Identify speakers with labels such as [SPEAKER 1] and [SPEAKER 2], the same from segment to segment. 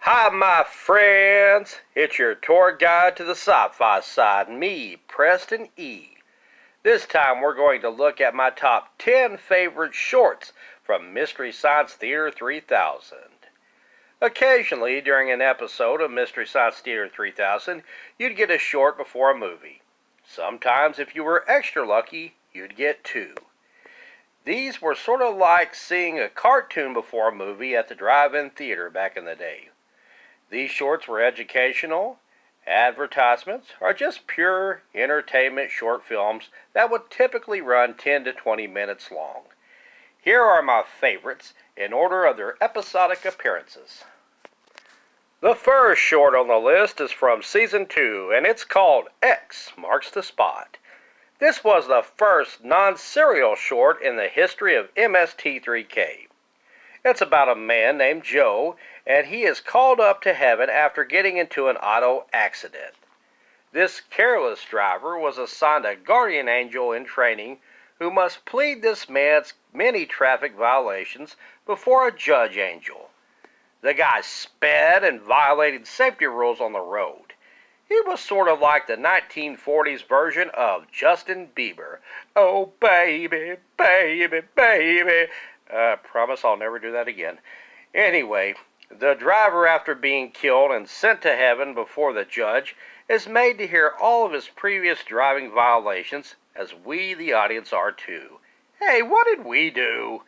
[SPEAKER 1] Hi, my friends. It's your tour guide to the sci-fi side, me, Preston E. This time we're going to look at my top 10 favorite shorts from Mystery Science Theater 3000. Occasionally, during an episode of Mystery Science Theater 3000, you'd get a short before a movie. Sometimes, if you were extra lucky, you'd get two. These were sort of like seeing a cartoon before a movie at the drive-in theater back in the day. These shorts were educational, advertisements, or just pure entertainment short films that would typically run 10 to 20 minutes long. Here are my favorites in order of their episodic appearances. The first short on the list is from Season 2, and it's called X Marks the Spot. This was the first non-serial short in the history of MST3K. It's about a man named Joe, and he is called up to heaven after getting into an auto accident. This careless driver was assigned a guardian angel in training who must plead this man's many traffic violations before a judge angel. The guy sped and violated safety rules on the road. He was sort of like the 1940s version of Justin Bieber. Oh, baby, baby, baby. Promise I'll never do that again. Anyway, the driver, after being killed and sent to heaven before the judge, is made to hear all of his previous driving violations, as we, the audience, are too. Hey, what did we do?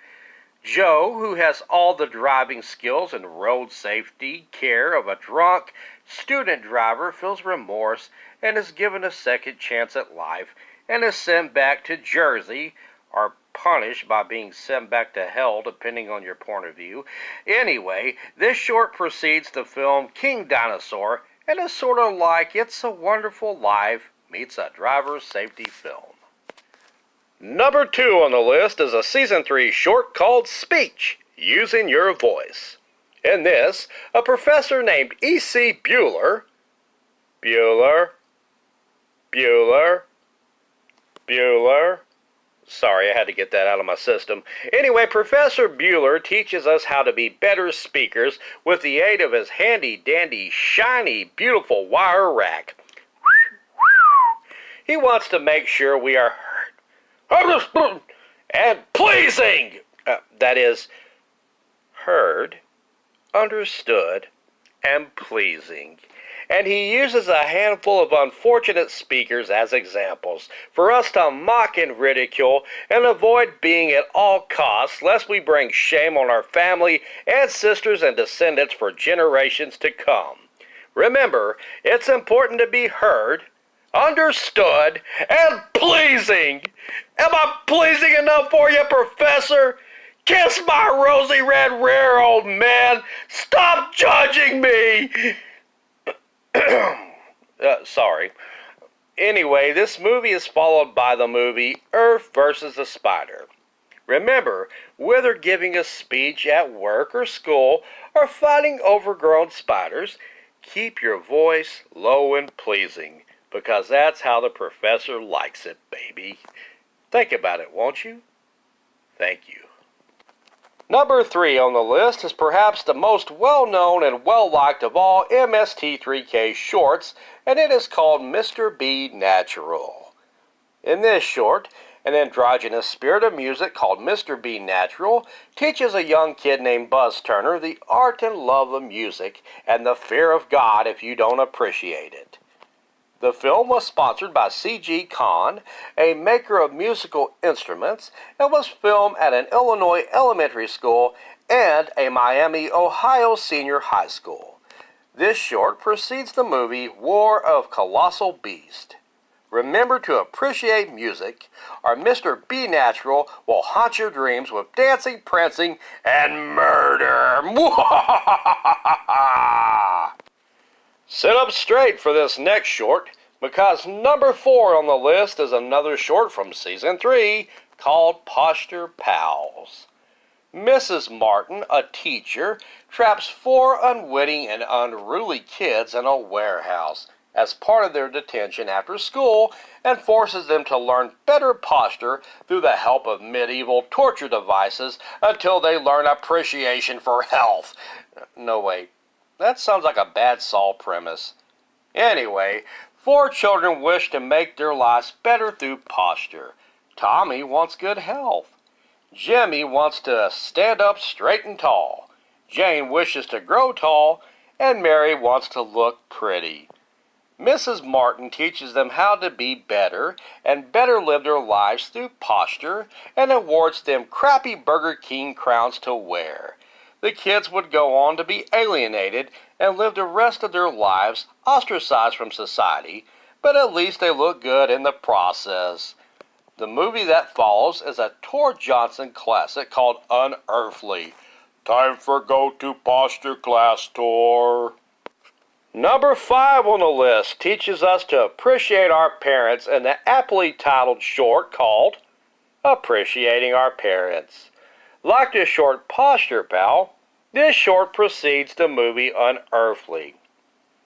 [SPEAKER 1] Joe, who has all the driving skills and road safety care of a drunk student driver, feels remorse and is given a second chance at life and is sent back to Jersey, or punished by being sent back to hell, depending on your point of view. Anyway, this short precedes the film King Dinosaur and is sort of like It's a Wonderful Life meets a driver's safety film. Number 2 on the list is a Season 3 short called Speech, Using Your Voice. In this, a professor named E.C. Bueller, sorry, I had to get that out of my system. Anyway, Professor Bueller teaches us how to be better speakers with the aid of his handy-dandy, shiny, beautiful wire rack. He wants to make sure we are heard and pleasing. That is, heard, understood, and pleasing. And he uses a handful of unfortunate speakers as examples for us to mock and ridicule and avoid being at all costs, lest we bring shame on our family, ancestors, and descendants for generations to come. Remember, it's important to be heard, understood, and pleasing. Am I pleasing enough for you, Professor? Kiss my rosy red rear, old man. Stop judging me. Sorry. Anyway, this movie is followed by the movie Earth vs. the Spider. Remember, whether giving a speech at work or school or fighting overgrown spiders, keep your voice low and pleasing, because that's how the professor likes it, baby. Think about it, won't you? Thank you. Number 3 on the list is perhaps the most well-known and well-liked of all MST3K shorts, and it is called Mr. B Natural. In this short, an androgynous spirit of music called Mr. B Natural teaches a young kid named Buzz Turner the art and love of music and the fear of God if you don't appreciate it. The film was sponsored by C.G. Kahn, a maker of musical instruments, and was filmed at an Illinois elementary school and a Miami, Ohio senior high school. This short precedes the movie War of Colossal Beast. Remember to appreciate music, or Mr. B Natural will haunt your dreams with dancing, prancing, and murder. Sit up straight for this next short, because number 4 on the list is another short from Season 3 called Posture Pals. Mrs. Martin, a teacher, traps 4 unwitting and unruly kids in a warehouse as part of their detention after school and forces them to learn better posture through the help of medieval torture devices until they learn appreciation for health. No, wait. That sounds like a bad Saul premise. Anyway, four children wish to make their lives better through posture. Tommy wants good health. Jimmy wants to stand up straight and tall. Jane wishes to grow tall, and Mary wants to look pretty. Mrs. Martin teaches them how to be better and better live their lives through posture and awards them crappy Burger King crowns to wear. The kids would go on to be alienated and live the rest of their lives ostracized from society, but at least they look good in the process. The movie that follows is a Tor Johnson classic called Unearthly. Time for go-to posture class, Tor. Number 5 on the list teaches us to appreciate our parents in the aptly titled short called Appreciating Our Parents. Like the short Posture Pal, this short precedes the movie Unearthly.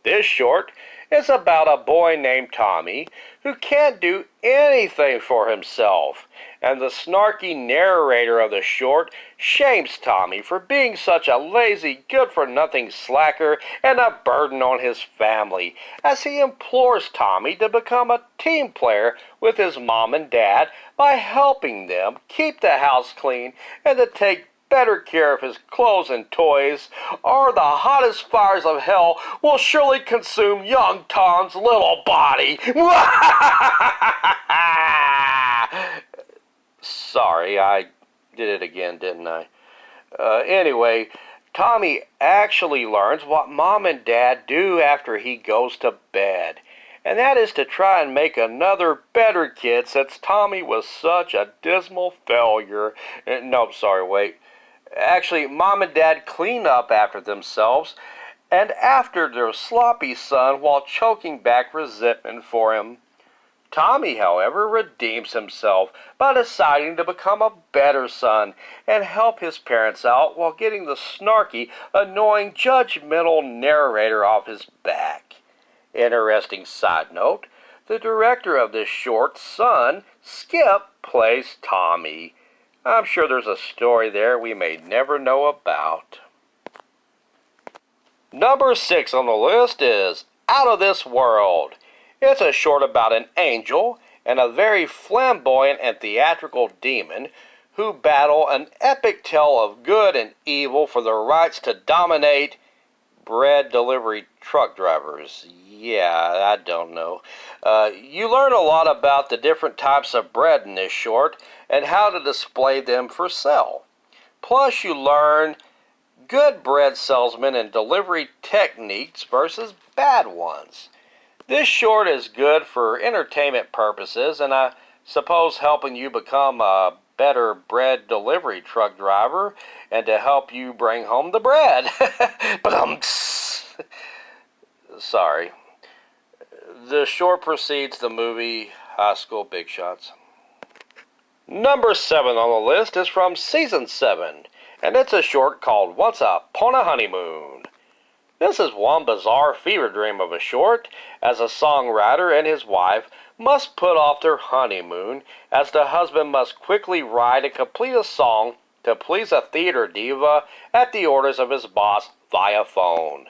[SPEAKER 1] This short is about a boy named Tommy who can't do anything for himself, and the snarky narrator of the short shames Tommy for being such a lazy, good-for-nothing slacker and a burden on his family, as he implores Tommy to become a team player with his mom and dad by helping them keep the house clean and to take better care of his clothes and toys, or the hottest fires of hell will surely consume young Tom's little body. Sorry, I did it again, didn't I? Anyway, Tommy actually learns what Mom and Dad do after he goes to bed, and that is to try and make another better kid since Tommy was such a dismal failure. No, sorry, wait. Actually, Mom and Dad clean up after themselves and after their sloppy son while choking back resentment for him. Tommy, however, redeems himself by deciding to become a better son and help his parents out while getting the snarky, annoying, judgmental narrator off his back. Interesting side note, the director of this short, son, Skip, plays Tommy. I'm sure there's a story there we may never know about. Number 6 on the list is Out of This World. It's a short about an angel and a very flamboyant and theatrical demon who battle an epic tale of good and evil for the rights to dominate bread delivery truck drivers. Yeah, I don't know. You learn a lot about the different types of bread in this short and how to display them for sale. Plus, you learn good bread salesmen and delivery techniques versus bad ones. This short is good for entertainment purposes and I suppose helping you become a better bread delivery truck driver and to help you bring home the bread. Sorry. The short precedes the movie High School Big Shots. Number 7 on the list is from Season 7, and it's a short called Once Upon a Honeymoon. This is one bizarre fever dream of a short, as a songwriter and his wife must put off their honeymoon, as the husband must quickly write and complete a song to please a theater diva at the orders of his boss via phone.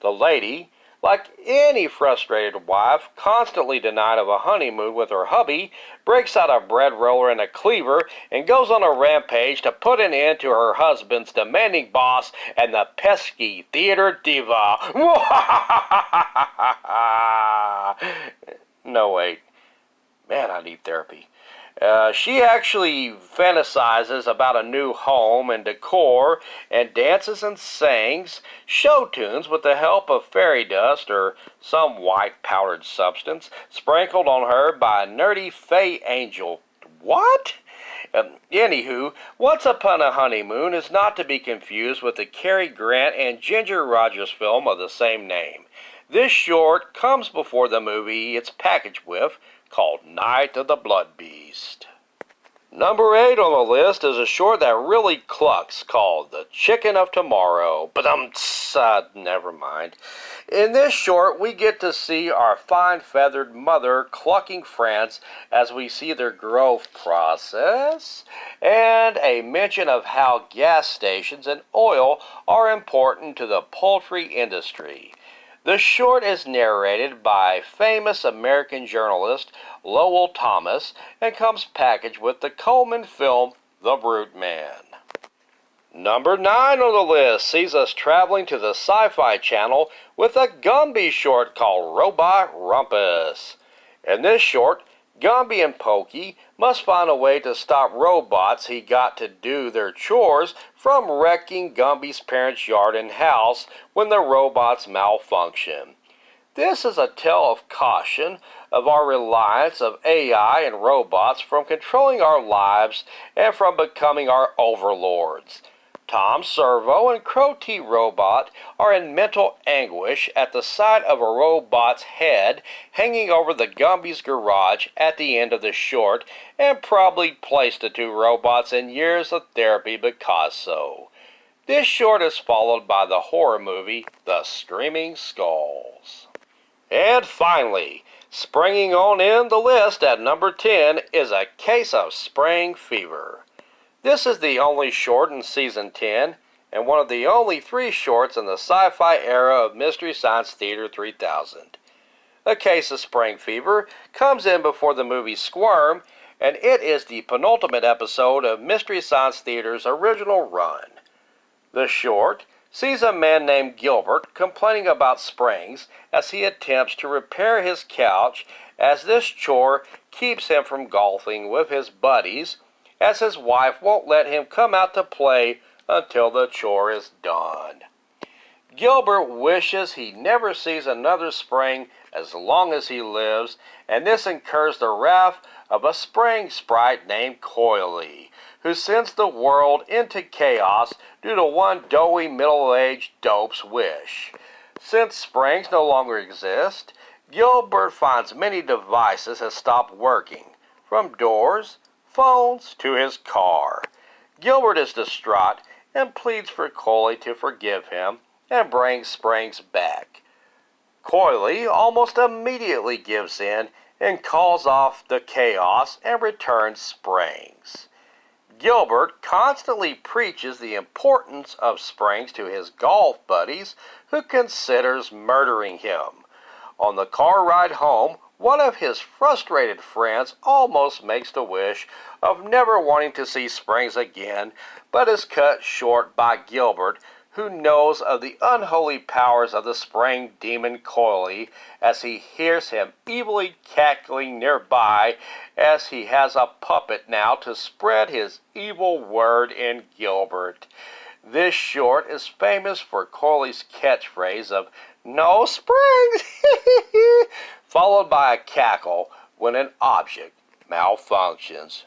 [SPEAKER 1] The lady, like any frustrated wife, constantly denied of a honeymoon with her hubby, breaks out a bread roller and a cleaver and goes on a rampage to put an end to her husband's demanding boss and the pesky theater diva. No, wait. Man, I need therapy. She actually fantasizes about a new home and decor and dances and sings show tunes with the help of fairy dust or some white powdered substance sprinkled on her by a nerdy fey angel. What? Anywho, Once Upon a Honeymoon is not to be confused with the Cary Grant and Ginger Rogers film of the same name. This short comes before the movie it's packaged with, called Night of the Blood Beast. Number 8 on the list is a short that really clucks called The Chicken of Tomorrow. But never mind. In this short, we get to see our fine-feathered mother clucking friends as we see their growth process, and a mention of how gas stations and oil are important to the poultry industry. The short is narrated by famous American journalist Lowell Thomas and comes packaged with the Coleman film The Brute Man. Number 9 on the list sees us traveling to the Sci-Fi Channel with a Gumby short called Robot Rumpus. In this short, Gumby and Pokey must find a way to stop robots he got to do their chores from wrecking Gumby's parents' yard and house when the robots malfunction. This is a tale of caution of our reliance of AI and robots from controlling our lives and from becoming our overlords. Tom Servo and Crow T. Robot are in mental anguish at the sight of a robot's head hanging over the Gumby's garage at the end of the short, and probably placed the two robots in years of therapy because so. This short is followed by the horror movie The Screaming Skulls. And finally, springing on in the list at number 10 is A Case of Spring Fever. This is the only short in Season 10, and one of the only 3 shorts in the sci-fi era of Mystery Science Theater 3000. A Case of Spring Fever comes in before the movie Squirm, and it is the penultimate episode of Mystery Science Theater's original run. The short sees a man named Gilbert complaining about springs as he attempts to repair his couch, as this chore keeps him from golfing with his buddies, as his wife won't let him come out to play until the chore is done. Gilbert wishes he never sees another spring as long as he lives, and this incurs the wrath of a spring sprite named Coily, who sends the world into chaos due to one doughy middle-aged dope's wish. Since springs no longer exist, Gilbert finds many devices have stopped working, from doors, phones, to his car. Gilbert is distraught and pleads for Coily to forgive him and bring springs back. Coily almost immediately gives in and calls off the chaos and returns springs. Gilbert constantly preaches the importance of springs to his golf buddies, who considers murdering him. On the car ride home, one of his frustrated friends almost makes the wish of never wanting to see springs again, but is cut short by Gilbert, who knows of the unholy powers of the spring demon Coily, as he hears him evilly cackling nearby, as he has a puppet now to spread his evil word in Gilbert. This short is famous for Coily's catchphrase of "No springs," followed by a cackle when an object malfunctions.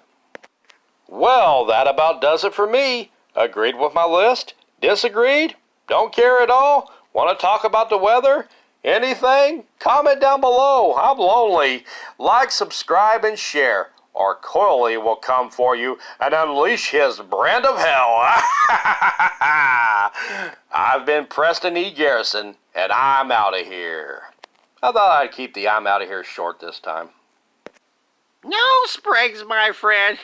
[SPEAKER 1] Well, that about does it for me. Agreed with my list? Disagreed? Don't care at all? Want to talk about the weather? Anything? Comment down below. I'm lonely. Like, subscribe, and share, or Coily will come for you and unleash his brand of hell. I've been Preston E. Garrison, and I'm out of here. I thought I'd keep the I'm out of here short this time.
[SPEAKER 2] No springs, my friend.